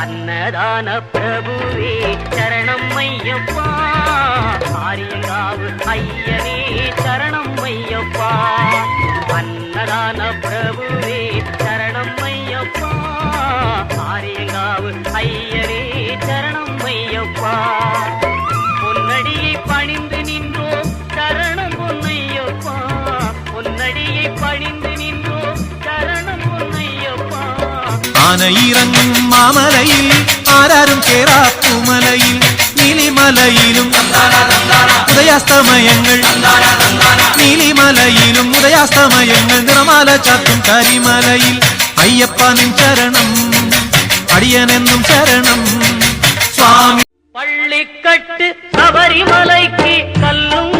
அன்னதான பிரபுவே சரணம் ஐயப்பா, ஆரியங்காவு ஐயனே சரணம் ஐயப்பா. அன்னதான பிரபுவே சரணம் ஐயப்பா, ஆரியங்காவு ஐயனே சரணம் ஐயப்பா. பொன்னடியை பணிந்து நின்றோம் சரணம் பொன்னையப்பா, பொன்னடியை பணிந்து நின்றோம் சரணம் பொன்னையப்பா. ஆனை இறங்கும் மாமலையில் ஆராரும் கேரா பூமலையில் நீலிமலையிலும் உதயாஸ்தமயங்கள், நீலிமலையிலும் உதயாஸ்தமயங்கள் நிறமால சாத்தும் கரிமலையில் ஐயப்பனின் சரணம் அடியனென்னும் சரணம் சுவாமி. பள்ளிக்கட்டு சபரிமலைக்கு கல்லும்